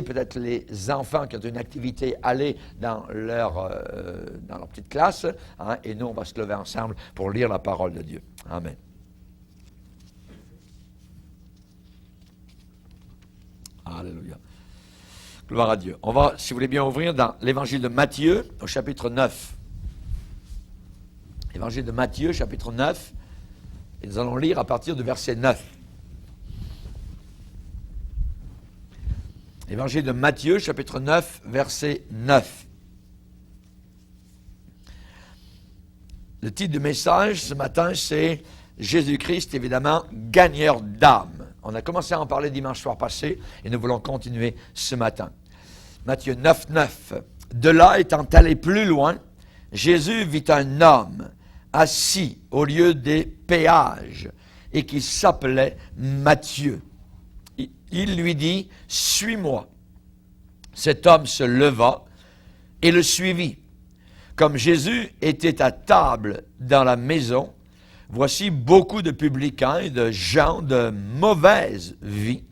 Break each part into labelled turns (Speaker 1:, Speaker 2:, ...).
Speaker 1: peut-être les enfants qui ont une activité, aller dans leur petite classe, hein, et nous, on va se lever ensemble pour lire la parole de Dieu. Amen. Alléluia. Gloire à Dieu. On va, si vous voulez bien, ouvrir dans l'Évangile de Matthieu, au chapitre 9. Évangile de Matthieu, chapitre 9, et nous allons lire à partir du verset 9. Évangile de Matthieu, chapitre 9, verset 9. Le titre du message ce matin, c'est Jésus-Christ, évidemment, gagneur d'âme. On a commencé à en parler dimanche soir passé, et nous voulons continuer ce matin. Matthieu 9, 9. De là, étant allé plus loin, Jésus vit un homme assis au lieu des péages, et qui s'appelait Matthieu. Il lui dit, « Suis-moi. » Cet homme se leva et le suivit. Comme Jésus était à table dans la maison, voici beaucoup de publicains et de gens de mauvaise vie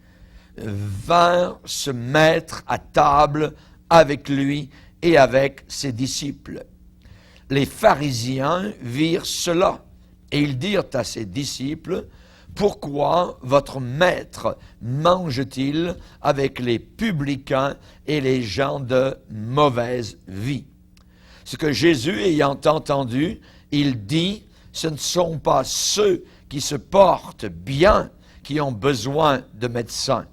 Speaker 1: vinrent se mettre à table avec lui et avec ses disciples. Les pharisiens virent cela et ils dirent à ses disciples, « Pourquoi votre maître mange-t-il avec les publicains et les gens de mauvaise vie? » Ce que Jésus, ayant entendu, il dit, « Ce ne sont pas ceux qui se portent bien qui ont besoin de médecins,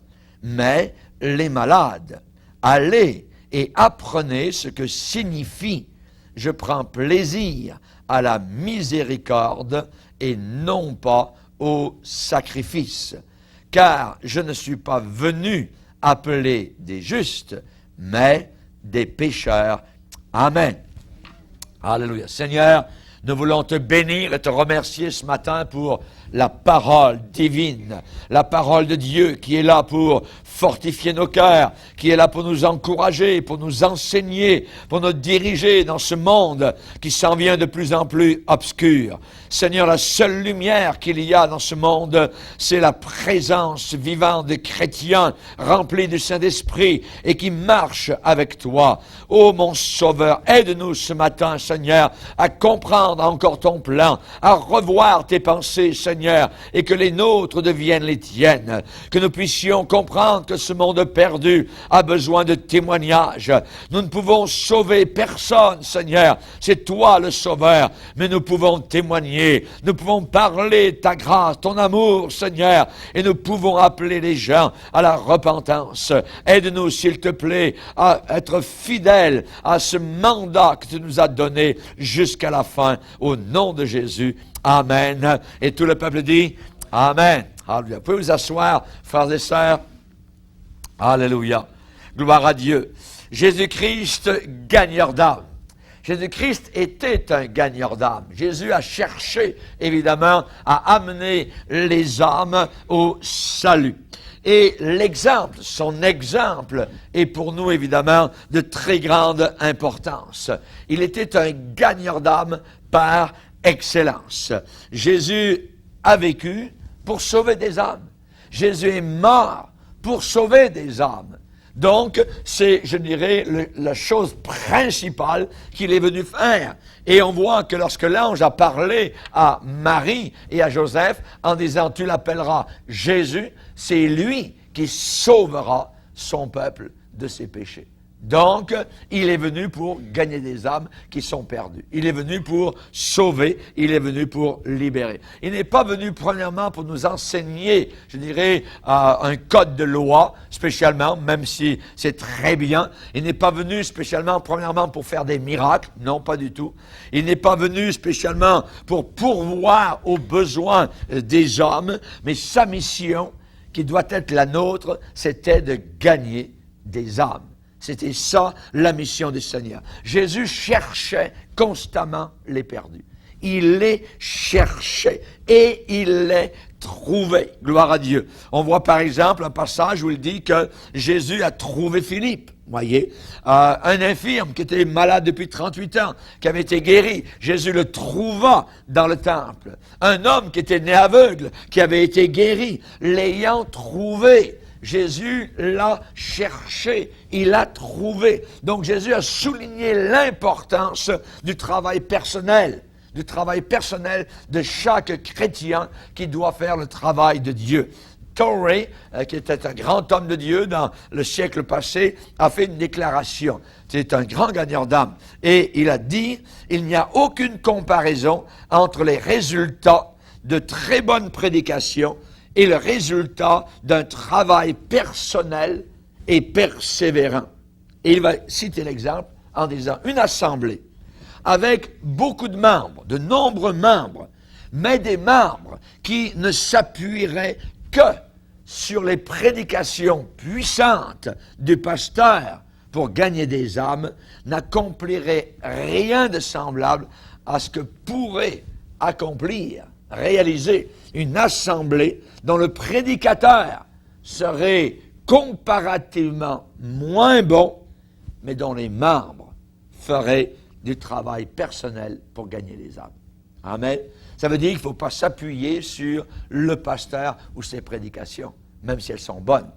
Speaker 1: mais les malades. Allez et apprenez ce que signifie « Je prends plaisir à la miséricorde et non pas au sacrifice, car je ne suis pas venu appeler des justes, mais des pécheurs. » Amen. Alléluia. Seigneur, nous voulons te bénir et te remercier ce matin pour la parole divine, la parole de Dieu qui est là pour fortifier nos cœurs, qui est là pour nous encourager, pour nous enseigner, pour nous diriger dans ce monde qui s'en vient de plus en plus obscur. Seigneur, la seule lumière qu'il y a dans ce monde, c'est la présence vivante de chrétiens remplis du Saint-Esprit et qui marchent avec toi. Ô mon Sauveur, aide-nous ce matin, Seigneur, à comprendre encore ton plan, à revoir tes pensées, Seigneur, et que les nôtres deviennent les tiennes, que nous puissions comprendre que ce monde perdu a besoin de témoignages. Nous ne pouvons sauver personne, Seigneur, c'est toi le Sauveur, mais nous pouvons témoigner, nous pouvons parler de ta grâce, ton amour, Seigneur, et nous pouvons appeler les gens à la repentance. Aide-nous, s'il te plaît, à être fidèles à ce mandat que tu nous as donné jusqu'à la fin, au nom de Jésus. Amen. Et tout le peuple dit Amen. Alléluia. Vous pouvez vous asseoir, frères et sœurs. Alléluia. Gloire à Dieu. Jésus-Christ, gagneur d'âme. Jésus-Christ était un gagneur d'âme. Jésus a cherché, évidemment, à amener les âmes au salut. Et l'exemple, son exemple, est pour nous, évidemment, de très grande importance. Il était un gagneur d'âme par excellence. Jésus a vécu pour sauver des âmes. Jésus est mort pour sauver des âmes. Donc, c'est, je dirais, la chose principale qu'il est venu faire. Et on voit que lorsque l'ange a parlé à Marie et à Joseph en disant « Tu l'appelleras Jésus », c'est lui qui sauvera son peuple de ses péchés. Donc, il est venu pour gagner des âmes qui sont perdues. Il est venu pour sauver, il est venu pour libérer. Il n'est pas venu premièrement pour nous enseigner, je dirais, un code de loi, spécialement, même si c'est très bien. Il n'est pas venu spécialement, premièrement, pour faire des miracles. Non, pas du tout. Il n'est pas venu spécialement pour pourvoir aux besoins des hommes, mais sa mission, qui doit être la nôtre, c'était de gagner des âmes. C'était ça, la mission du Seigneur. Jésus cherchait constamment les perdus. Il les cherchait et il les trouvait. Gloire à Dieu. On voit par exemple un passage où il dit que Jésus a trouvé Philippe. Voyez, un infirme qui était malade depuis 38 ans, qui avait été guéri, Jésus le trouva dans le temple. Un homme qui était né aveugle, qui avait été guéri, l'ayant trouvé, Jésus l'a cherché, il l'a trouvé. Donc Jésus a souligné l'importance du travail personnel de chaque chrétien qui doit faire le travail de Dieu. Torrey, qui était un grand homme de Dieu dans le siècle passé, a fait une déclaration. C'est un grand gagneur d'âme. Et il a dit, il n'y a aucune comparaison entre les résultats de très bonnes prédications et le résultat d'un travail personnel et persévérant. Et il va citer l'exemple en disant, une assemblée avec beaucoup de membres, de nombreux membres, mais des membres qui ne s'appuieraient que sur les prédications puissantes du pasteur pour gagner des âmes, n'accomplirait rien de semblable à ce que pourrait réaliser une assemblée dont le prédicateur serait comparativement moins bon, mais dont les membres feraient du travail personnel pour gagner les âmes. Amen. Ça veut dire qu'il ne faut pas s'appuyer sur le pasteur ou ses prédications, même si elles sont bonnes.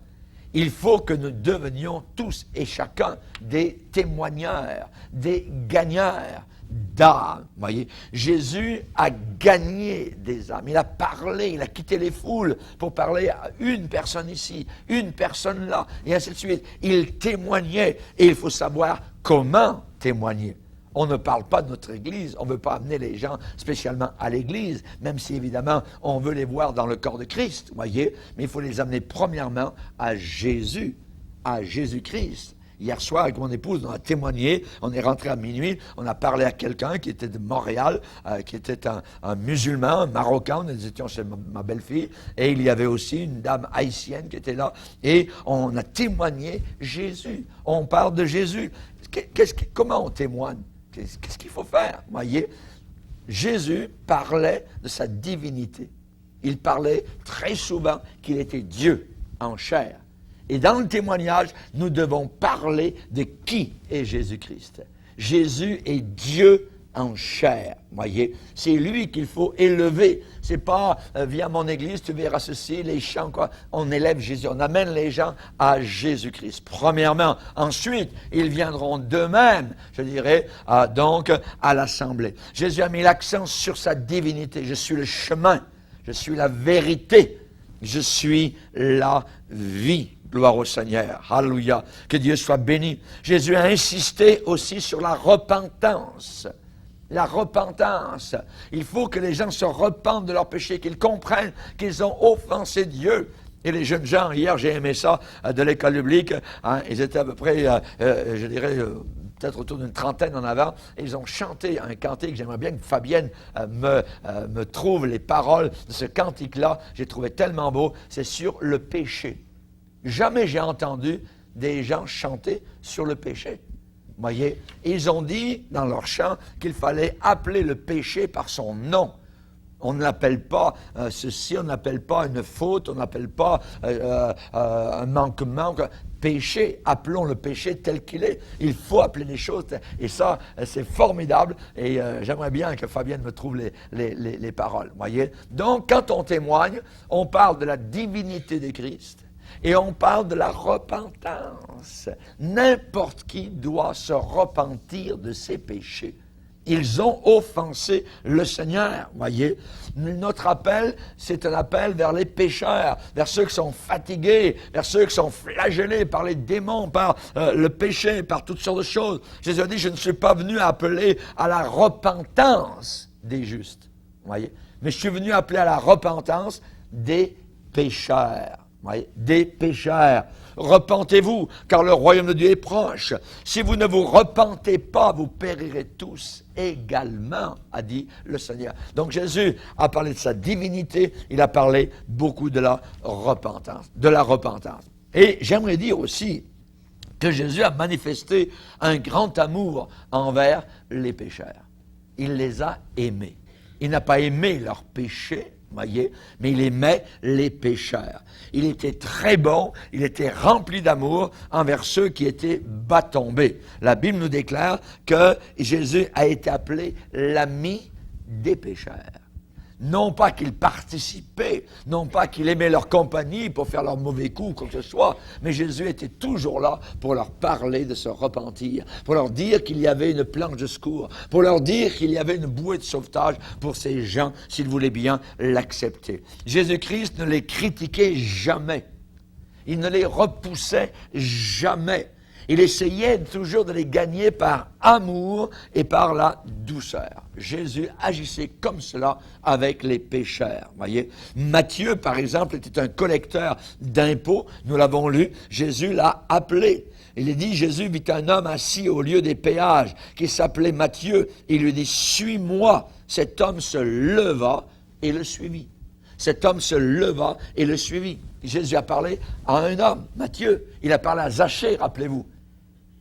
Speaker 1: Il faut que nous devenions tous et chacun des témoigneurs, des gagneurs d'âmes. Voyez, Jésus a gagné des âmes. Il a parlé, il a quitté les foules pour parler à une personne ici, une personne là, et ainsi de suite. Il témoignait, et il faut savoir comment témoigner. On ne parle pas de notre Église, on ne veut pas amener les gens spécialement à l'Église, même si évidemment on veut les voir dans le corps de Christ, voyez, mais il faut les amener premièrement à Jésus, à Jésus-Christ. Hier soir, avec mon épouse, on a témoigné, on est rentré à minuit, on a parlé à quelqu'un qui était de Montréal, qui était un musulman, un Marocain, nous étions chez ma belle-fille, et il y avait aussi une dame haïtienne qui était là, et on a témoigné Jésus. On parle de Jésus. Comment on témoigne? Qu'est-ce qu'il faut faire? Voyez, Jésus parlait de sa divinité. Il parlait très souvent qu'il était Dieu en chair. Et dans le témoignage, nous devons parler de qui est Jésus-Christ. Jésus est Dieu en chair. Voyez, c'est lui qu'il faut élever. C'est pas viens à mon église, tu verras ceci, les chants, quoi. On élève Jésus, on amène les gens à Jésus-Christ. Premièrement, ensuite, ils viendront d'eux-mêmes, je dirais, donc à l'assemblée. Jésus a mis l'accent sur sa divinité. Je suis le chemin, je suis la vérité, je suis la vie. Gloire au Seigneur. Alléluia. Que Dieu soit béni. Jésus a insisté aussi sur la repentance. La repentance. Il faut que les gens se repentent de leurs péchés, qu'ils comprennent qu'ils ont offensé Dieu. Et les jeunes gens, hier, j'ai aimé ça, de l'école biblique, hein, ils étaient à peu près, je dirais, peut-être autour d'une trentaine en avant, et ils ont chanté un cantique. J'aimerais bien que Fabienne me trouve les paroles de ce cantique-là. J'ai trouvé tellement beau. C'est sur le péché. Jamais j'ai entendu des gens chanter sur le péché. Vous voyez, ils ont dit dans leur chant qu'il fallait appeler le péché par son nom. On ne l'appelle pas ceci, on ne l'appelle pas une faute, on ne l'appelle pas un manquement. Péché, appelons le péché tel qu'il est. Il faut appeler les choses. Et ça, c'est formidable. Et j'aimerais bien que Fabienne me trouve les paroles. Voyez. Donc, quand on témoigne, on parle de la divinité de Christ. Et on parle de la repentance. N'importe qui doit se repentir de ses péchés. Ils ont offensé le Seigneur, voyez. Notre appel, c'est un appel vers les pécheurs, vers ceux qui sont fatigués, vers ceux qui sont flagellés par les démons, par le péché, par toutes sortes de choses. Jésus a dit, je ne suis pas venu appeler à la repentance des justes, voyez. Mais je suis venu appeler à la repentance des pécheurs. Oui, des pécheurs. Repentez-vous, car le royaume de Dieu est proche. Si vous ne vous repentez pas, vous périrez tous également, a dit le Seigneur. Donc Jésus a parlé de sa divinité, il a parlé beaucoup de la repentance. Et j'aimerais dire aussi que Jésus a manifesté un grand amour envers les pécheurs. Il les a aimés. Il n'a pas aimé leurs péchés, voyez, mais il aimait les pécheurs. Il était très bon, il était rempli d'amour envers ceux qui étaient bas tombés. La Bible nous déclare que Jésus a été appelé l'ami des pécheurs. Non pas qu'il participait, non pas qu'il aimait leur compagnie pour faire leur mauvais coup, quoi que ce soit, mais Jésus était toujours là pour leur parler de se repentir, pour leur dire qu'il y avait une planche de secours, pour leur dire qu'il y avait une bouée de sauvetage pour ces gens, s'ils voulaient bien l'accepter. Jésus-Christ ne les critiquait jamais. Il ne les repoussait jamais. Il essayait toujours de les gagner par amour et par la douceur. Jésus agissait comme cela avec les pécheurs. Voyez, Matthieu, par exemple, était un collecteur d'impôts. Nous l'avons lu. Jésus l'a appelé. Il est dit, Jésus vit un homme assis au lieu des péages qui s'appelait Matthieu. Il lui dit, suis-moi. Cet homme se leva et le suivit. Cet homme se leva et le suivit. Jésus a parlé à un homme, Matthieu. Il a parlé à Zachée, rappelez-vous.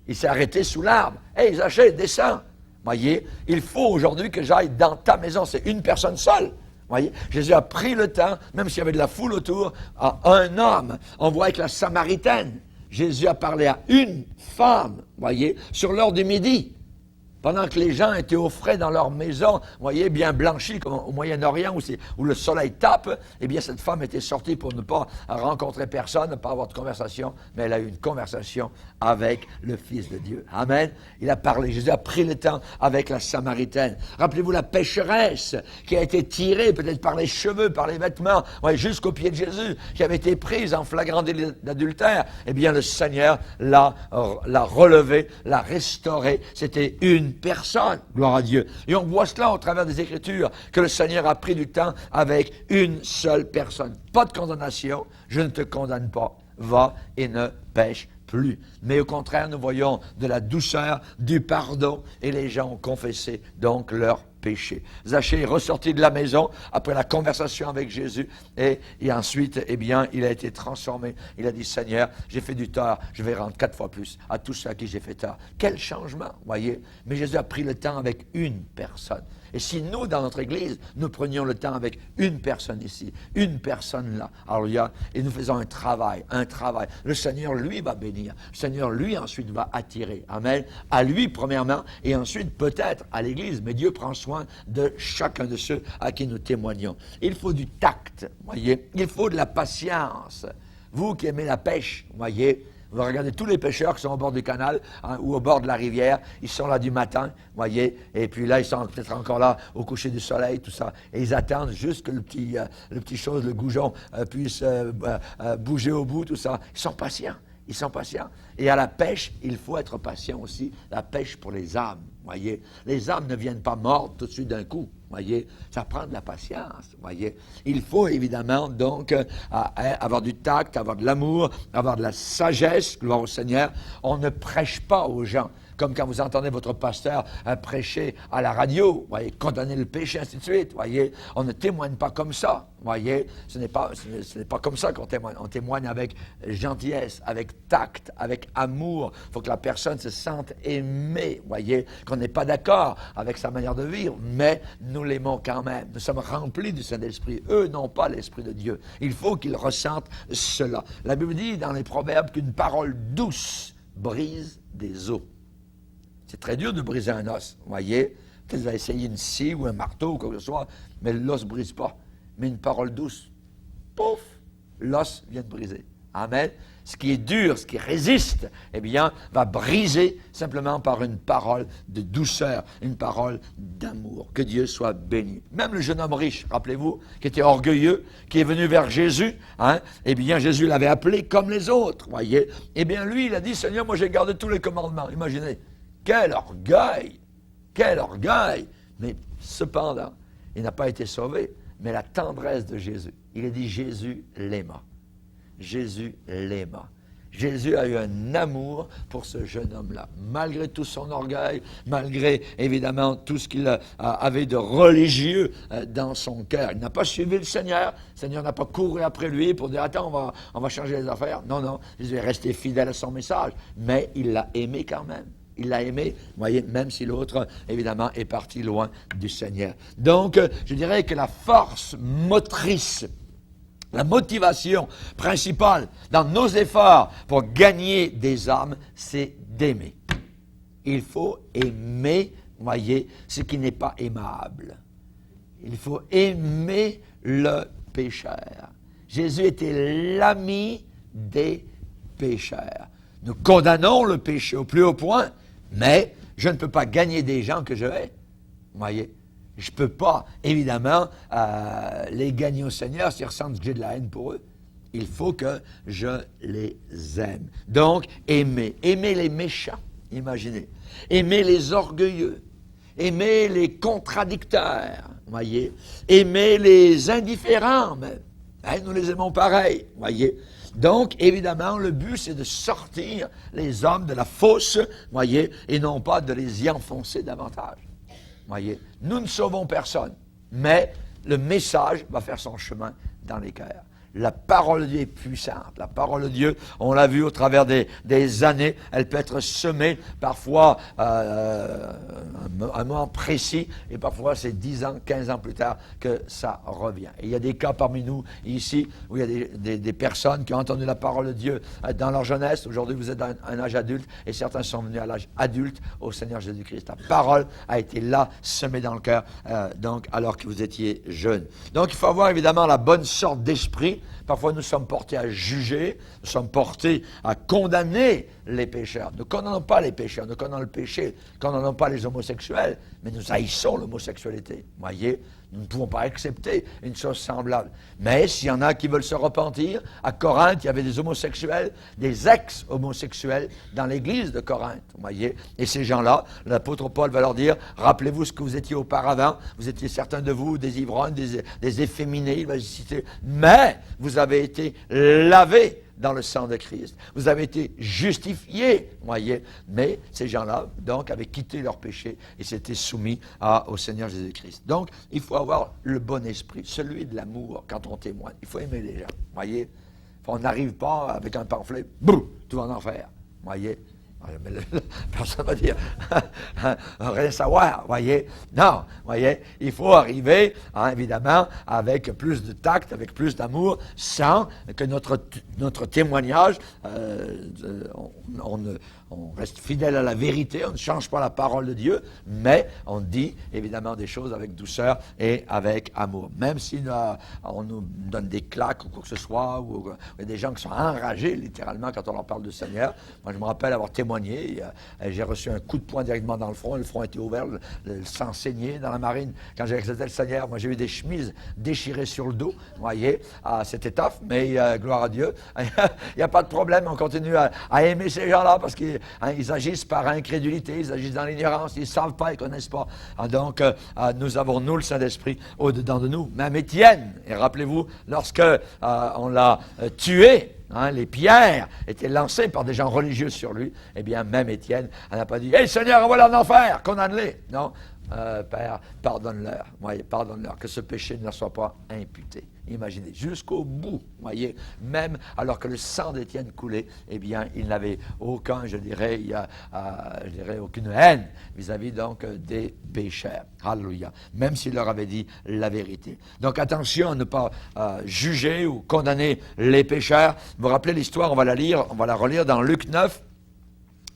Speaker 1: Il s'est arrêté sous l'arbre. « Hey, Zachée, descends! » Voyez, il faut aujourd'hui que j'aille dans ta maison. C'est une personne seule. Voyez, Jésus a pris le temps, même s'il y avait de la foule autour, à un homme. On voit avec la Samaritaine. Jésus a parlé à une femme, voyez, sur l'heure du midi. Pendant que les gens étaient au frais dans leur maison, vous voyez, bien blanchis, comme au Moyen-Orient, où le soleil tape, eh bien, cette femme était sortie pour ne pas rencontrer personne, ne pas avoir de conversation, mais elle a eu une conversation avec le Fils de Dieu. Amen. Il a parlé. Jésus a pris le temps avec la Samaritaine. Rappelez-vous la pécheresse qui a été tirée peut-être par les cheveux, par les vêtements, jusqu'au pied de Jésus, qui avait été prise en flagrant délit d'adultère. Eh bien, le Seigneur l'a relevée, l'a restaurée. C'était une personne, gloire à Dieu. Et on voit cela au travers des Écritures, que le Seigneur a pris du temps avec une seule personne. Pas de condamnation, je ne te condamne pas, va et ne pêche plus. Mais au contraire, nous voyons de la douceur, du pardon, et les gens ont confessé donc leur péché. Zachée est ressorti de la maison après la conversation avec Jésus et ensuite, eh bien, il a été transformé. Il a dit, Seigneur, j'ai fait du tort, je vais rendre 4 fois plus à tous ceux à qui j'ai fait tort. Quel changement, voyez. Mais Jésus a pris le temps avec une personne. Et si nous, dans notre Église, nous prenions le temps avec une personne ici, une personne là, alléluia, et nous faisons un travail, le Seigneur, lui, va bénir. Le Seigneur, lui, ensuite, va attirer. Amen. À lui, premièrement, et ensuite, peut-être, à l'Église. Mais Dieu prend soin de chacun de ceux à qui nous témoignons. Il faut du tact, voyez. Il faut de la patience. Vous qui aimez la pêche, voyez, vous regardez tous les pêcheurs qui sont au bord du canal ou au bord de la rivière, ils sont là du matin, voyez, et puis là, ils sont peut-être encore là au coucher du soleil, tout ça, et ils attendent juste que le petit goujon puisse bouger au bout, tout ça. Ils sont patients. Ils sont patients. Et à la pêche, il faut être patient aussi. La pêche pour les âmes, voyez. Les âmes ne viennent pas mordre tout de suite d'un coup, voyez. Ça prend de la patience, voyez. Il faut évidemment donc avoir du tact, avoir de l'amour, avoir de la sagesse, gloire au Seigneur. On ne prêche pas aux gens. Comme quand vous entendez votre pasteur prêcher à la radio, voyez, condamner le péché, ainsi de suite, voyez. On ne témoigne pas comme ça, voyez. Ce n'est pas comme ça qu'on témoigne. On témoigne avec gentillesse, avec tact, avec amour. Il faut que la personne se sente aimée, voyez. Qu'on n'est pas d'accord avec sa manière de vivre, mais nous l'aimons quand même. Nous sommes remplis du Saint-Esprit. Eux n'ont pas l'Esprit de Dieu. Il faut qu'ils ressentent cela. La Bible dit dans les Proverbes qu'une parole douce brise des os. C'est très dur de briser un os, vous voyez. Peut-être vous allez essayer une scie ou un marteau ou quoi que ce soit, mais l'os ne brise pas. Mais une parole douce, pouf, l'os vient de briser. Amen. Ce qui est dur, ce qui résiste, eh bien, va briser simplement par une parole de douceur, une parole d'amour. Que Dieu soit béni. Même le jeune homme riche, rappelez-vous, qui était orgueilleux, qui est venu vers Jésus, eh bien, Jésus l'avait appelé comme les autres, voyez. Eh bien, lui, il a dit, Seigneur, moi, j'ai gardé tous les commandements. Imaginez. Quel orgueil! Quel orgueil! Mais cependant, il n'a pas été sauvé, mais la tendresse de Jésus. Il a dit Jésus l'aima. Jésus l'aima. Jésus a eu un amour pour ce jeune homme-là, malgré tout son orgueil, malgré évidemment tout ce qu'il avait de religieux dans son cœur. Il n'a pas suivi le Seigneur n'a pas couru après lui pour dire « Attends, on va changer les affaires ». Non, non, Jésus est resté fidèle à son message, mais il l'a aimé quand même. Il l'a aimé, vous voyez, même si l'autre, évidemment, est parti loin du Seigneur. Donc, je dirais que la force motrice, la motivation principale dans nos efforts pour gagner des âmes, c'est d'aimer. Il faut aimer, vous voyez, ce qui n'est pas aimable. Il faut aimer le pécheur. Jésus était l'ami des pécheurs. Nous condamnons le péché au plus haut point, mais je ne peux pas gagner des gens que je hais. Vous voyez? Je ne peux pas, évidemment, les gagner au Seigneur s'ils ressentent que j'ai de la haine pour eux. Il faut que je les aime. Donc, aimer. Aimer les méchants, imaginez. Aimer les orgueilleux. Aimer les contradicteurs, voyez. Aimer les indifférents, même. Hein, nous les aimons pareil, voyez. Donc, évidemment, le but, c'est de sortir les hommes de la fosse, voyez, et non pas de les y enfoncer davantage. Voyez, nous ne sauvons personne, mais le message va faire son chemin dans les cœurs. La parole de Dieu est puissante. La parole de Dieu, on l'a vu au travers des années, elle peut être semée parfois un moment précis, et parfois c'est 10 ans, 15 ans plus tard que ça revient. Et il y a des cas parmi nous ici où il y a des personnes qui ont entendu la parole de Dieu dans leur jeunesse. Aujourd'hui, vous êtes dans un âge adulte, et certains sont venus à l'âge adulte au Seigneur Jésus-Christ. La parole a été là, semée dans le cœur, donc alors que vous étiez jeune. Donc il faut avoir évidemment la bonne sorte d'esprit. Parfois, nous sommes portés à juger, nous sommes portés à condamner les pécheurs. Nous ne condamnons pas les pécheurs, nous condamnons le péché, nous ne condamnons pas les homosexuels, mais nous haïssons l'homosexualité. Vous voyez, nous ne pouvons pas accepter une chose semblable. Mais s'il y en a qui veulent se repentir, à Corinthe, il y avait des homosexuels, des ex-homosexuels dans l'église de Corinthe. Vous voyez, et ces gens-là, l'apôtre Paul va leur dire, rappelez-vous ce que vous étiez auparavant, vous étiez certains de vous des ivrognes, des efféminés, il va citer, mais vous avez été lavés dans le sang de Christ. Vous avez été justifiés, voyez. Mais ces gens-là, donc, avaient quitté leur péché et s'étaient soumis au Seigneur Jésus-Christ. Donc, il faut avoir le bon esprit, celui de l'amour quand on témoigne. Il faut aimer les gens, voyez. On n'arrive pas avec un pamphlet, boum, tout va en enfer, voyez. Personne ne va dire rien savoir, voyez. Non, voyez, il faut arriver, évidemment, avec plus de tact, avec plus d'amour, sans que notre témoignage, on reste fidèle à la vérité, on ne change pas la parole de Dieu, mais on dit évidemment des choses avec douceur et avec amour. Même si on nous donne des claques ou quoi que ce soit, ou il y a des gens qui sont enragés littéralement quand on leur parle du Seigneur. Moi, je me rappelle avoir témoigné, j'ai reçu un coup de poing directement dans le front était ouvert, le sang saignait dans la marine. Quand j'ai accepté le Seigneur, moi j'ai eu des chemises déchirées sur le dos, vous voyez, c'était tough, mais gloire à Dieu, il n'y a pas de problème, on continue à aimer ces gens-là parce qu'ils agissent par incrédulité, ils agissent dans l'ignorance, ils ne savent pas, ils ne connaissent pas. Donc, nous avons, nous, le Saint-Esprit au-dedans de nous. Même Étienne, et rappelez-vous, lorsque on l'a tué, les pierres étaient lancées par des gens religieux sur lui, eh bien, même Étienne n'a pas dit « Hey Seigneur, envoie-les en enfer, condamne-les !» Non, Père, pardonne-leur, pardonne-leur, que ce péché ne leur soit pas imputé. Imaginez, jusqu'au bout, voyez, même alors que le sang d'Étienne coulait, eh bien, il n'avait aucun, je dirais, aucune haine vis-à-vis donc des pécheurs. Alléluia. Même s'il leur avait dit la vérité. Donc attention à ne pas juger ou condamner les pécheurs. Vous vous rappelez l'histoire, on va la lire, on va la relire dans Luc 9,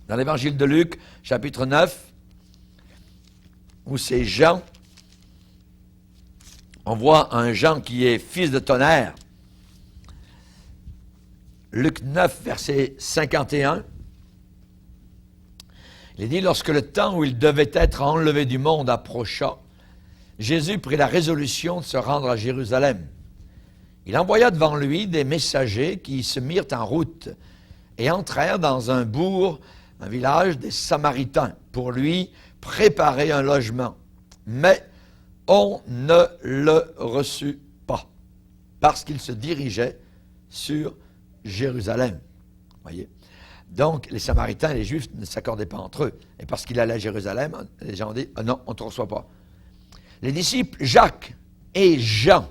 Speaker 1: dans l'évangile de Luc, chapitre 9, où c'est Jean. On voit un Jean qui est fils de tonnerre. Luc 9, verset 51. Il dit, lorsque le temps où il devait être enlevé du monde approcha, Jésus prit la résolution de se rendre à Jérusalem. Il envoya devant lui des messagers qui se mirent en route et entrèrent dans un bourg, un village des Samaritains, pour lui préparer un logement. Mais on ne le reçut pas, parce qu'il se dirigeait sur Jérusalem. Voyez. Donc, les Samaritains et les Juifs ne s'accordaient pas entre eux. Et parce qu'il allait à Jérusalem, les gens ont dit, non, on ne te reçoit pas. Les disciples Jacques et Jean,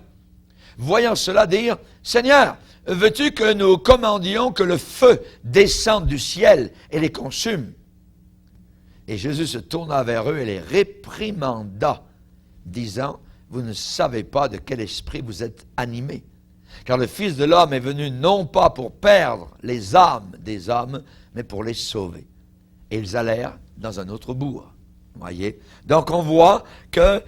Speaker 1: voyant cela, dirent, Seigneur, veux-tu que nous commandions que le feu descende du ciel et les consume? Et Jésus se tourna vers eux et les réprimanda, disant, vous ne savez pas de quel esprit vous êtes animés. Car le Fils de l'homme est venu non pas pour perdre les âmes des hommes, mais pour les sauver. Et ils allèrent dans un autre bourg. Voyez? Donc, on voit que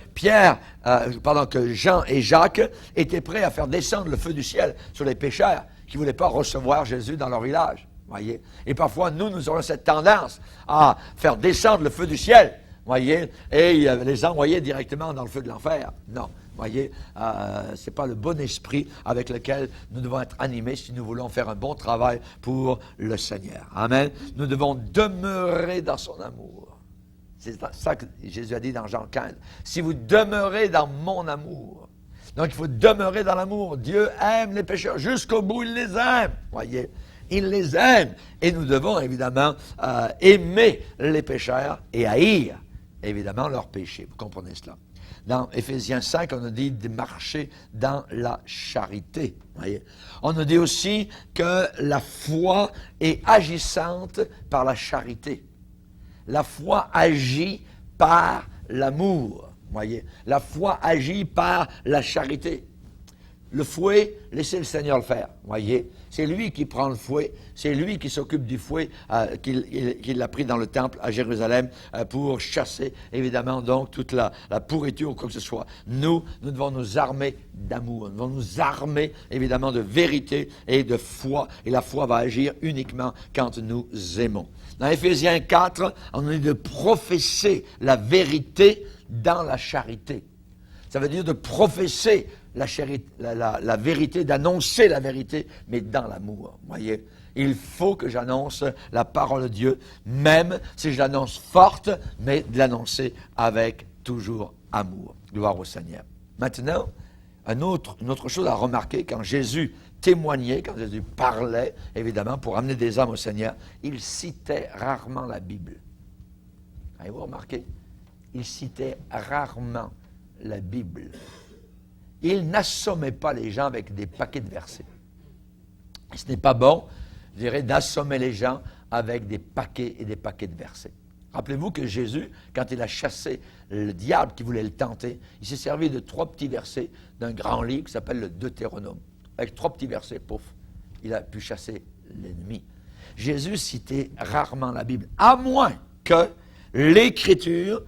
Speaker 1: que Jean et Jacques étaient prêts à faire descendre le feu du ciel sur les pécheurs qui ne voulaient pas recevoir Jésus dans leur village. Voyez? Et parfois, nous aurons cette tendance à faire descendre le feu du ciel, voyez, et les envoyer directement dans le feu de l'enfer. Non. Voyez, ce n'est pas le bon esprit avec lequel nous devons être animés si nous voulons faire un bon travail pour le Seigneur. Amen. Nous devons demeurer dans son amour. C'est ça que Jésus a dit dans Jean 15. Si vous demeurez dans mon amour. Donc, il faut demeurer dans l'amour. Dieu aime les pécheurs. Jusqu'au bout, il les aime. Voyez, il les aime. Et nous devons, évidemment, aimer les pécheurs et haïr, évidemment, leurs péchés. Vous comprenez cela? Dans Éphésiens 5, on nous dit de marcher dans la charité. Voyez? On nous dit aussi que la foi est agissante par la charité. La foi agit par l'amour. Voyez? La foi agit par la charité. Le fouet, laissez le Seigneur le faire. Voyez? C'est lui qui prend le fouet, c'est lui qui s'occupe du fouet qu'il a pris dans le temple à Jérusalem pour chasser, évidemment, donc, toute la pourriture ou quoi que ce soit. Nous devons nous armer d'amour, nous devons nous armer, évidemment, de vérité et de foi. Et la foi va agir uniquement quand nous aimons. Dans Éphésiens 4, on nous dit de professer la vérité dans la charité. Ça veut dire de professer la vérité, d'annoncer la vérité, mais dans l'amour. Voyez, il faut que j'annonce la parole de Dieu, même si je l'annonce forte, mais de l'annoncer avec toujours amour. Gloire au Seigneur. Maintenant, une autre chose à remarquer, quand Jésus témoignait, quand Jésus parlait, évidemment, pour amener des âmes au Seigneur, il citait rarement la Bible. Avez-vous remarqué? Il citait rarement la Bible. Il n'assommait pas les gens avec des paquets de versets. Et ce n'est pas bon, je dirais, d'assommer les gens avec des paquets et des paquets de versets. Rappelez-vous que Jésus, quand il a chassé le diable qui voulait le tenter, il s'est servi de 3 petits versets d'un grand livre qui s'appelle le Deutéronome. Avec 3 petits versets, pouf, il a pu chasser l'ennemi. Jésus citait rarement la Bible, à moins que l'Écriture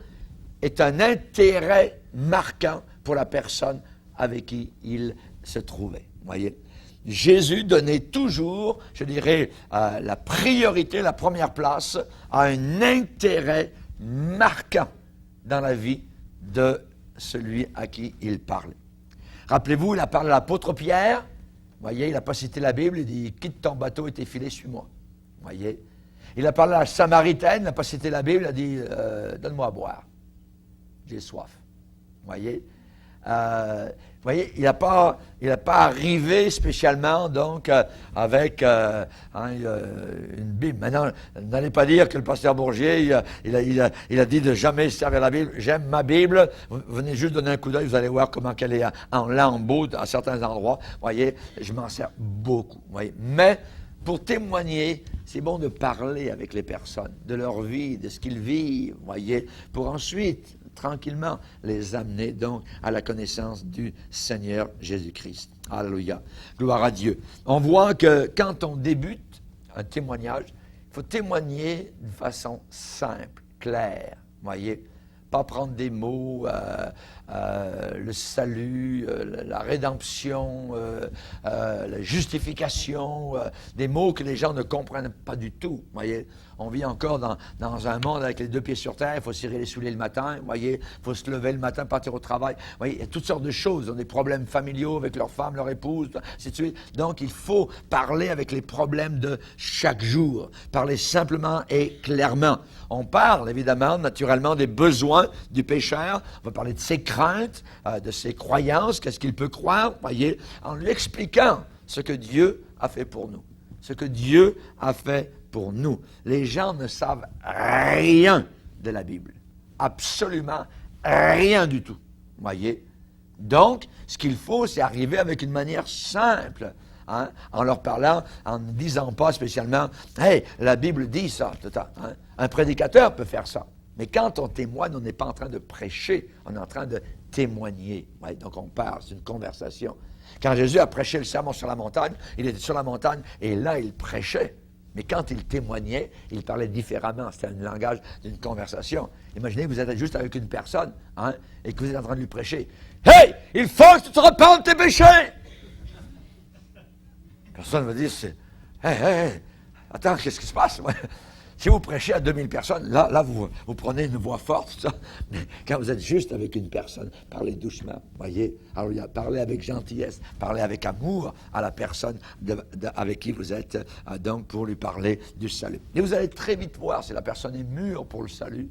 Speaker 1: ait un intérêt marquant pour la personne avec qui il se trouvait. Voyez, Jésus donnait toujours, je dirais, la priorité, la première place à un intérêt marquant dans la vie de celui à qui il parlait. Rappelez-vous, il a parlé à l'apôtre Pierre. Voyez, il n'a pas cité la Bible, il dit « Quitte ton bateau et tes filets, suis-moi ». Voyez, il a parlé à la Samaritaine, il n'a pas cité la Bible, il a dit « Donne-moi à boire, j'ai soif ». Voyez, il n'a pas arrivé spécialement donc avec une Bible. Maintenant, n'allez pas dire que le pasteur Bourgier il a dit de jamais servir la Bible. J'aime ma Bible. Vous venez juste donner un coup d'œil, vous allez voir comment elle est en lambeaux à certains endroits. Voyez, je m'en sers beaucoup. Voyez, mais pour témoigner, c'est bon de parler avec les personnes, de leur vie, de ce qu'ils vivent. Voyez, pour ensuite tranquillement les amener donc à la connaissance du Seigneur Jésus-Christ. Alléluia. Gloire à Dieu. On voit que quand on débute un témoignage, il faut témoigner de façon simple, claire. Voyez, pas prendre des mots, le salut, la rédemption, la justification, des mots que les gens ne comprennent pas du tout. Voyez, on vit encore dans un monde avec les 2 pieds sur terre, il faut cirer les souliers le matin, voyez, il faut se lever le matin, partir au travail. Voyez, il y a toutes sortes de choses, ils ont des problèmes familiaux avec leur femme, leur épouse, ainsi de suite. Donc, il faut parler avec les problèmes de chaque jour, parler simplement et clairement. On parle, évidemment, naturellement, des besoins du pécheur, on va parler de ses craintes, de ses croyances, qu'est-ce qu'il peut croire, voyez, en lui expliquant ce que Dieu a fait pour nous. Ce que Dieu a fait pour nous. Les gens ne savent rien de la Bible. Absolument rien du tout. Voyez? Donc, ce qu'il faut, c'est arriver avec une manière simple, hein, en leur parlant, en ne disant pas spécialement « Hey, la Bible dit ça. » hein. Un prédicateur peut faire ça. Mais quand on témoigne, on n'est pas en train de prêcher, on est en train de témoigner. Ouais, donc on parle, c'est une conversation. Quand Jésus a prêché le sermon sur la montagne, il était sur la montagne et là, il prêchait. Mais quand il témoignait, il parlait différemment. C'était un langage d'une conversation. Imaginez, vous êtes juste avec une personne, hein, et que vous êtes en train de lui prêcher. « Hey, il faut que tu te repentes de tes péchés! » Personne va dire, hey, attends, qu'est-ce qui se passe? Si vous prêchez à 2000 personnes, là vous prenez une voix forte, tout ça. Mais quand vous êtes juste avec une personne, parlez doucement, voyez. Alors, parlez avec gentillesse, parlez avec amour à la personne avec qui vous êtes, donc pour lui parler du salut. Et vous allez très vite voir si la personne est mûre pour le salut,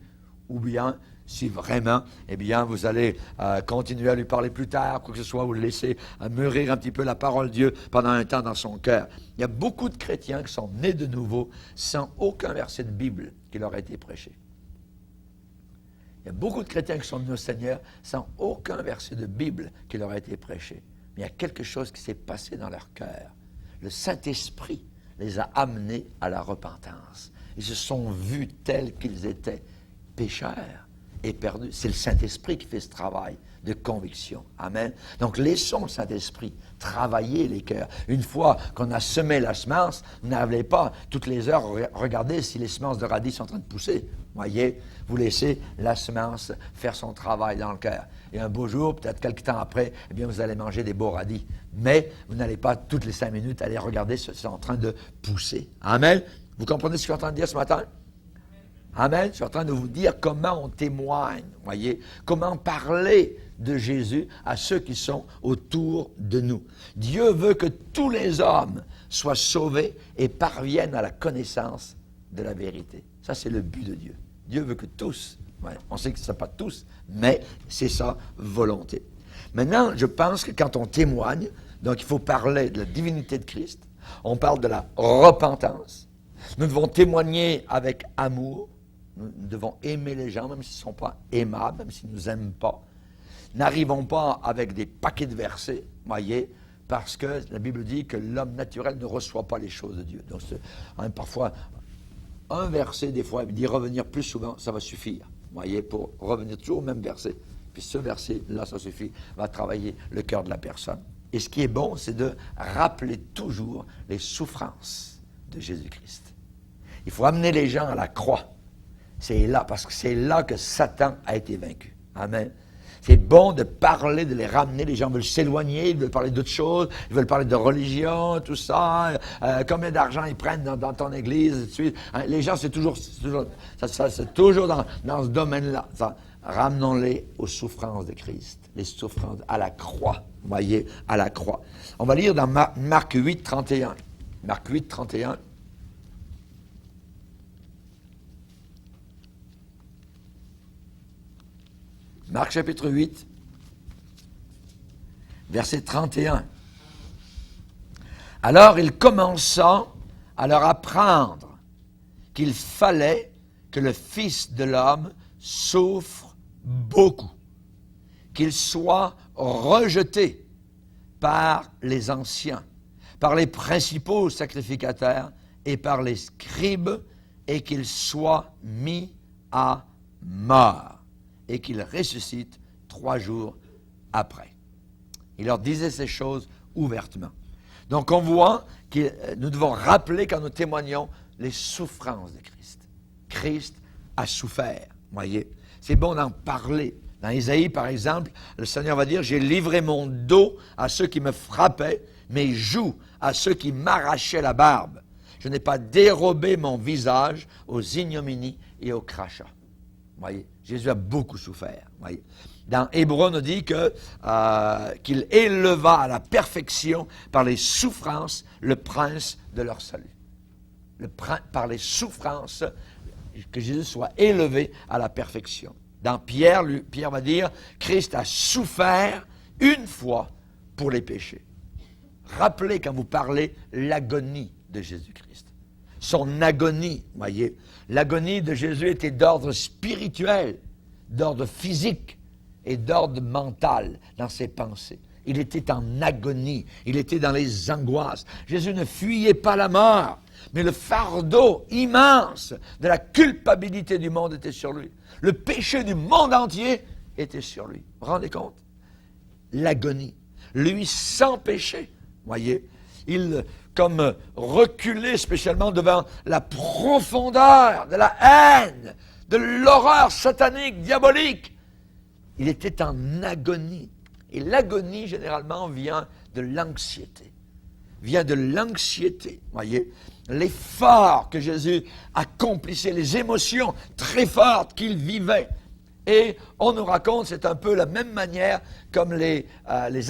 Speaker 1: ou bien si vraiment, eh bien, vous allez continuer à lui parler plus tard, quoi que ce soit, vous le laissez mûrir un petit peu la parole de Dieu pendant un temps dans son cœur. Il y a beaucoup de chrétiens qui sont nés de nouveau sans aucun verset de Bible qui leur a été prêché. Il y a beaucoup de chrétiens qui sont venus au Seigneur sans aucun verset de Bible qui leur a été prêché. Mais il y a quelque chose qui s'est passé dans leur cœur. Le Saint-Esprit les a amenés à la repentance. Ils se sont vus tels qu'ils étaient, pécheurs et perdus. C'est le Saint-Esprit qui fait ce travail de conviction. Amen. Donc, laissons le Saint-Esprit travailler les cœurs. Une fois qu'on a semé la semence, vous n'allez pas toutes les heures regarder si les semences de radis sont en train de pousser. Voyez, vous laissez la semence faire son travail dans le cœur. Et un beau jour, peut-être quelques temps après, eh bien, vous allez manger des beaux radis. Mais vous n'allez pas toutes les 5 minutes aller regarder si c'est en train de pousser. Amen. Vous comprenez ce que je suis en train de dire ce matin? Amen. Je suis en train de vous dire comment on témoigne, voyez, comment parler de Jésus à ceux qui sont autour de nous. Dieu veut que tous les hommes soient sauvés et parviennent à la connaissance de la vérité. Ça, c'est le but de Dieu. Dieu veut que tous, ouais, on sait que ce n'est pas tous, mais c'est sa volonté. Maintenant, je pense que quand on témoigne, donc il faut parler de la divinité de Christ, on parle de la repentance, nous devons témoigner avec amour. Nous devons aimer les gens, même s'ils ne sont pas aimables, même s'ils ne nous aiment pas. N'arrivons pas avec des paquets de versets, voyez, parce que la Bible dit que l'homme naturel ne reçoit pas les choses de Dieu. Donc, parfois, un verset, des fois, d'y revenir plus souvent, ça va suffire, voyez, pour revenir toujours au même verset. Puis ce verset-là, ça suffit, va travailler le cœur de la personne. Et ce qui est bon, c'est de rappeler toujours les souffrances de Jésus-Christ. Il faut amener les gens à la croix. C'est là, parce que c'est là que Satan a été vaincu. Amen. C'est bon de parler, de les ramener. Les gens veulent s'éloigner, ils veulent parler d'autres choses, ils veulent parler de religion, tout ça. Combien d'argent ils prennent dans ton église, et tout de suite. Les gens, c'est toujours dans ce domaine-là. Ramenons-les aux souffrances de Christ, les souffrances à la croix. Vous voyez, à la croix. On va lire dans Marc 8, 31. Marc 8, 31. Marc chapitre 8, verset 31. Alors il commença à leur apprendre qu'il fallait que le Fils de l'homme souffre beaucoup, qu'il soit rejeté par les anciens, par les principaux sacrificateurs et par les scribes, et qu'il soit mis à mort, et qu'il ressuscite 3 jours après. Il leur disait ces choses ouvertement. Donc on voit que nous devons rappeler quand nous témoignons les souffrances de Christ. Christ a souffert, voyez. C'est bon d'en parler. Dans Isaïe, par exemple, le Seigneur va dire, « J'ai livré mon dos à ceux qui me frappaient, mes joues à ceux qui m'arrachaient la barbe. Je n'ai pas dérobé mon visage aux ignominies et aux crachats. » Voyez, Jésus a beaucoup souffert. Voyez. Dans Hébreux, on dit qu'il éleva à la perfection par les souffrances le prince de leur salut. Par les souffrances, que Jésus soit élevé à la perfection. Dans Pierre, Pierre va dire, Christ a souffert une fois pour les péchés. Rappelez quand vous parlez l'agonie de Jésus-Christ. Son agonie, voyez, l'agonie de Jésus était d'ordre spirituel, d'ordre physique et d'ordre mental dans ses pensées. Il était en agonie, il était dans les angoisses. Jésus ne fuyait pas la mort, mais le fardeau immense de la culpabilité du monde était sur lui. Le péché du monde entier était sur lui. Vous vous rendez compte? L'agonie. Lui sans péché, voyez. comme reculait spécialement devant la profondeur de la haine, de l'horreur satanique, diabolique. Il était en agonie. Et l'agonie, généralement, vient de l'anxiété. Vient de l'anxiété, voyez. L'effort que Jésus accomplissait, les émotions très fortes qu'il vivait. Et on nous raconte, c'est un peu la même manière comme les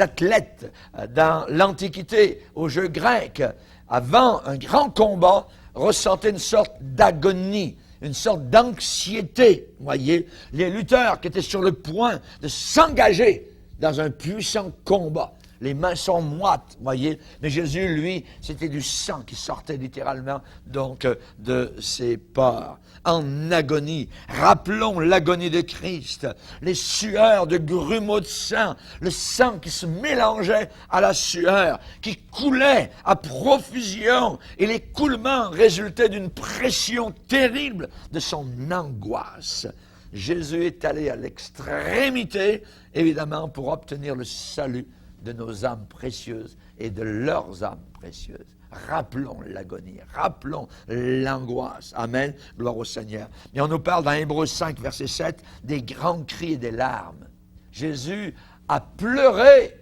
Speaker 1: athlètes dans l'Antiquité, aux Jeux grecs, avant un grand combat, ressentaient une sorte d'agonie, une sorte d'anxiété, voyez. Les lutteurs qui étaient sur le point de s'engager dans un puissant combat. Les mains sont moites, voyez. Mais Jésus, lui, c'était du sang qui sortait littéralement, donc, de ses pores. En agonie. Rappelons l'agonie de Christ. Les sueurs de grumeaux de sang. Le sang qui se mélangeait à la sueur, qui coulait à profusion. Et l'écoulement résultait d'une pression terrible de son angoisse. Jésus est allé à l'extrémité, évidemment, pour obtenir le salut de nos âmes précieuses et de leurs âmes précieuses. Rappelons l'agonie, rappelons l'angoisse. Amen, gloire au Seigneur. Et on nous parle dans Hébreux 5, verset 7, des grands cris et des larmes. Jésus a pleuré.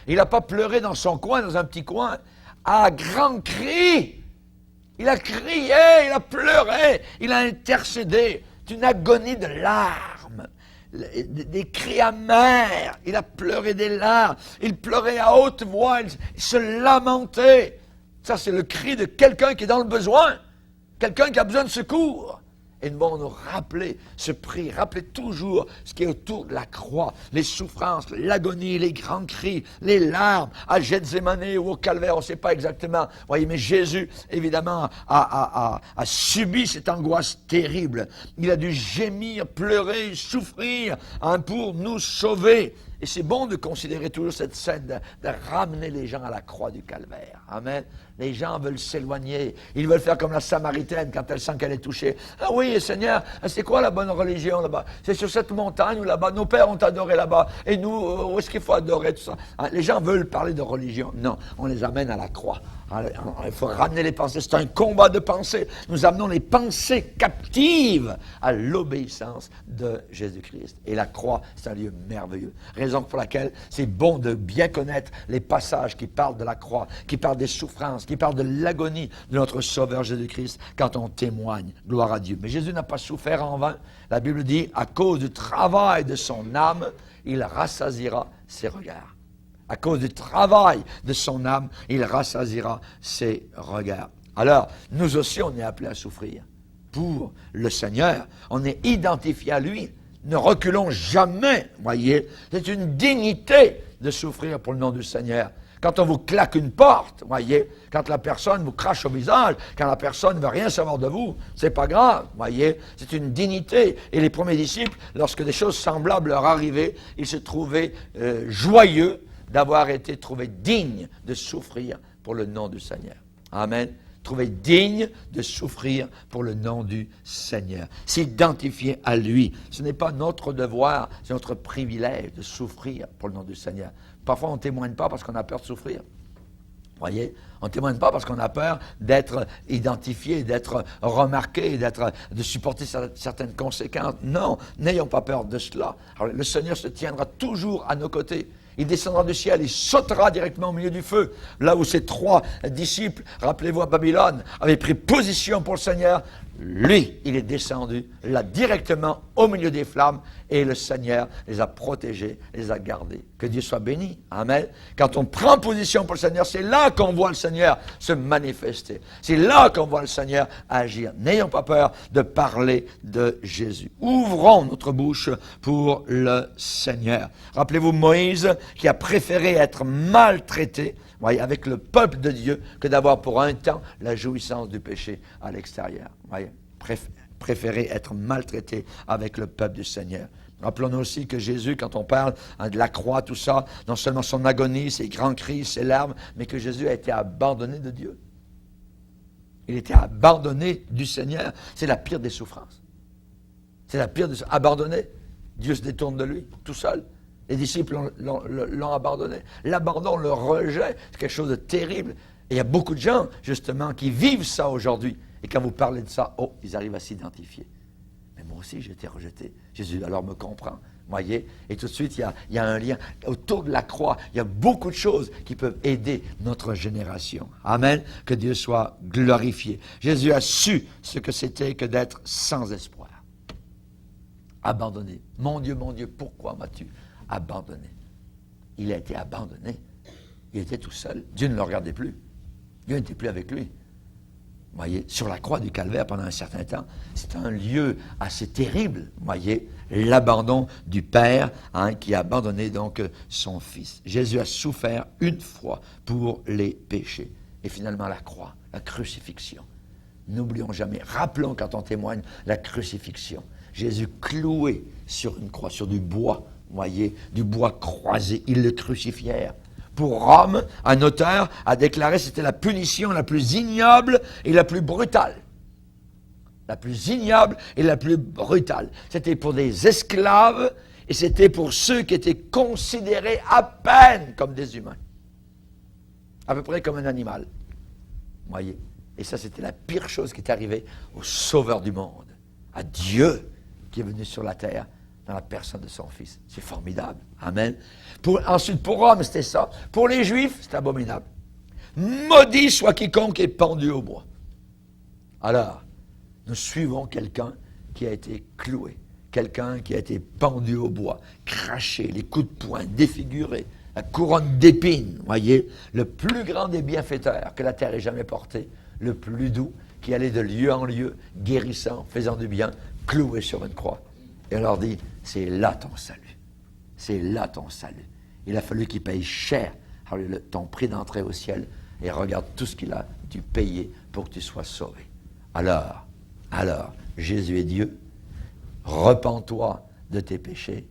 Speaker 1: Il n'a pas pleuré dans son coin, dans un petit coin, à grands cris. Il a crié, il a pleuré, il a intercédé. C'est une agonie de larmes. Des cris amers, il a pleuré des larmes, il pleurait à haute voix, il se lamentait. Ça, c'est le cri de quelqu'un qui est dans le besoin, quelqu'un qui a besoin de secours. Et nous devons nous rappeler ce prix, rappeler toujours ce qui est autour de la croix, les souffrances, l'agonie, les grands cris, les larmes, à Gethsémani ou au Calvaire, on ne sait pas exactement. Voyez, mais Jésus, évidemment, a subi cette angoisse terrible. Il a dû gémir, pleurer, souffrir pour nous sauver. Et c'est bon de considérer toujours cette scène, de ramener les gens à la croix du Calvaire. Amen. Les gens veulent s'éloigner. Ils veulent faire comme la Samaritaine quand elle sent qu'elle est touchée. Ah oui, Seigneur, c'est quoi la bonne religion là-bas? C'est sur cette montagne ou là-bas? Nos pères ont adoré là-bas. Et nous, où est-ce qu'il faut adorer tout ça? Les gens veulent parler de religion. Non, on les amène à la croix. Il faut ramener les pensées. C'est un combat de pensées. Nous amenons les pensées captives à l'obéissance de Jésus-Christ. Et la croix, c'est un lieu merveilleux. Raison pour laquelle c'est bon de bien connaître les passages qui parlent de la croix, qui parlent des souffrances, qui parlent de l'agonie de notre Sauveur Jésus-Christ quand on témoigne. Gloire à Dieu. Mais Jésus n'a pas souffert en vain. La Bible dit, à cause du travail de son âme, il rassasiera ses regards. À cause du travail de son âme, il rassasiera ses regards. Alors, nous aussi, on est appelés à souffrir pour le Seigneur. On est identifié à lui. Ne reculons jamais, voyez. C'est une dignité de souffrir pour le nom du Seigneur. Quand on vous claque une porte, voyez, quand la personne vous crache au visage, quand la personne ne veut rien savoir de vous, c'est pas grave, voyez, c'est une dignité. Et les premiers disciples, lorsque des choses semblables leur arrivaient, ils se trouvaient joyeux d'avoir été trouvés dignes de souffrir pour le nom du Seigneur. Amen. Trouver digne de souffrir pour le nom du Seigneur. S'identifier à lui. Ce n'est pas notre devoir, c'est notre privilège de souffrir pour le nom du Seigneur. Parfois, on ne témoigne pas parce qu'on a peur de souffrir. Voyez, on ne témoigne pas parce qu'on a peur d'être identifié, d'être remarqué, de supporter certaines conséquences. Non, n'ayons pas peur de cela. Alors, le Seigneur se tiendra toujours à nos côtés. Il descendra du ciel, il sautera directement au milieu du feu. Là où ces 3 disciples, rappelez-vous à Babylone, avaient pris position pour le Seigneur, lui, il est descendu là directement au milieu des flammes et le Seigneur les a protégés, les a gardés. Que Dieu soit béni. Amen. Quand on prend position pour le Seigneur, c'est là qu'on voit le Seigneur se manifester. C'est là qu'on voit le Seigneur agir. N'ayons pas peur de parler de Jésus. Ouvrons notre bouche pour le Seigneur. Rappelez-vous Moïse qui a préféré être maltraité, voyez, avec le peuple de Dieu que d'avoir pour un temps la jouissance du péché à l'extérieur. Voyez, préférer être maltraité avec le peuple du Seigneur. Rappelons-nous aussi que Jésus, quand on parle de la croix, tout ça, non seulement son agonie, ses grands cris, ses larmes, mais que Jésus a été abandonné de Dieu. Il était abandonné du Seigneur. C'est la pire des souffrances. C'est la pire des souffrances. Abandonné, Dieu se détourne de lui, tout seul. Les disciples l'ont abandonné. L'abandon, le rejet, c'est quelque chose de terrible. Et il y a beaucoup de gens, justement, qui vivent ça aujourd'hui. Et quand vous parlez de ça, oh, ils arrivent à s'identifier. Mais moi aussi, j'ai été rejeté. Jésus, alors, me comprend. Voyez? Et tout de suite, il y a un lien. Autour de la croix, il y a beaucoup de choses qui peuvent aider notre génération. Amen. Que Dieu soit glorifié. Jésus a su ce que c'était que d'être sans espoir. Abandonné. Mon Dieu, pourquoi m'as-tu abandonné? Il a été abandonné. Il était tout seul. Dieu ne le regardait plus. Dieu n'était plus avec lui. Voyez, sur la croix du Calvaire pendant un certain temps, c'est un lieu assez terrible. Voyez, l'abandon du Père qui a abandonné donc son Fils. Jésus a souffert une fois pour les péchés. Et finalement la croix, la crucifixion. N'oublions jamais, rappelons quand on témoigne la crucifixion. Jésus cloué sur une croix, sur du bois, voyez, du bois croisé, ils le crucifièrent. Pour Rome, un auteur a déclaré que c'était la punition la plus ignoble et la plus brutale. La plus ignoble et la plus brutale. C'était pour des esclaves et c'était pour ceux qui étaient considérés à peine comme des humains. À peu près comme un animal. Voyez. Et ça, c'était la pire chose qui est arrivée au Sauveur du monde, à Dieu qui est venu sur la terre dans la personne de son Fils. C'est formidable. Amen. Ensuite, pour Rome, c'était ça. Pour les Juifs, c'est abominable. Maudit soit quiconque est pendu au bois. Alors, nous suivons quelqu'un qui a été cloué, quelqu'un qui a été pendu au bois, craché, les coups de poing, défiguré, la couronne d'épines, voyez, le plus grand des bienfaiteurs que la terre ait jamais porté, le plus doux, qui allait de lieu en lieu, guérissant, faisant du bien, cloué sur une croix. Et on leur dit, c'est là ton salut. C'est là ton salut. Il a fallu qu'il paye cher ton prix d'entrée au ciel et regarde tout ce qu'il a dû payer pour que tu sois sauvé. Alors, Jésus est Dieu. Repens-toi de tes péchés.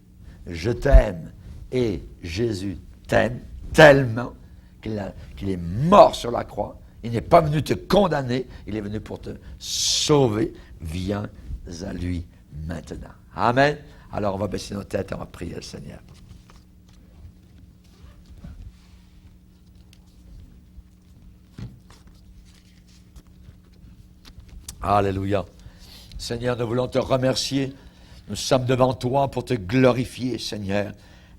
Speaker 1: Je t'aime et Jésus t'aime tellement qu'il est mort sur la croix. Il n'est pas venu te condamner, il est venu pour te sauver. Viens à lui maintenant. Amen. Alors on va baisser nos têtes et on va prier le Seigneur. Alléluia. Seigneur, nous voulons te remercier. Nous sommes devant toi pour te glorifier, Seigneur.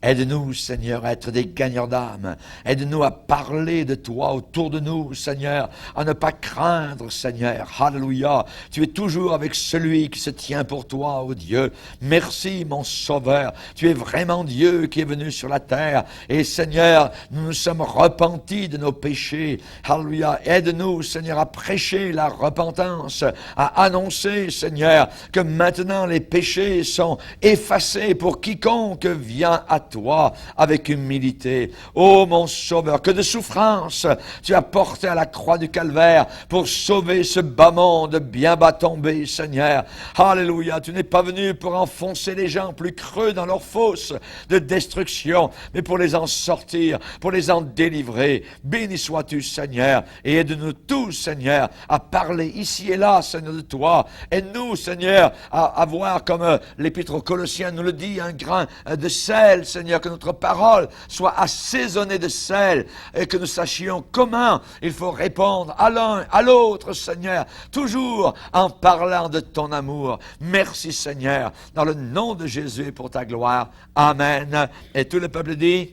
Speaker 1: Aide-nous, Seigneur, à être des gagneurs d'âme. Aide-nous à parler de toi autour de nous, Seigneur, à ne pas craindre, Seigneur. Alléluia. Tu es toujours avec celui qui se tient pour toi, ô Dieu. Merci, mon Sauveur. Tu es vraiment Dieu qui est venu sur la terre. Et Seigneur, nous nous sommes repentis de nos péchés. Alléluia. Aide-nous, Seigneur, à prêcher la repentance, à annoncer, Seigneur, que maintenant les péchés sont effacés pour quiconque vient à toi avec humilité. Ô mon Sauveur, que de souffrance tu as porté à la croix du Calvaire pour sauver ce bas monde bien bas tombé, Seigneur. Alléluia, tu n'es pas venu pour enfoncer les gens plus creux dans leur fosse de destruction, mais pour les en sortir, pour les en délivrer. Béni sois-tu, Seigneur, et aide-nous tous, Seigneur, à parler ici et là, Seigneur, de toi. Aide-nous, Seigneur, à avoir, comme l'Épître aux Colossiens nous le dit, un grain de sel, Seigneur, que notre parole soit assaisonnée de sel et que nous sachions comment il faut répondre à l'un, à l'autre, Seigneur, toujours en parlant de ton amour. Merci, Seigneur, dans le nom de Jésus et pour ta gloire. Amen. Et tout le peuple dit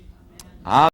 Speaker 1: Amen.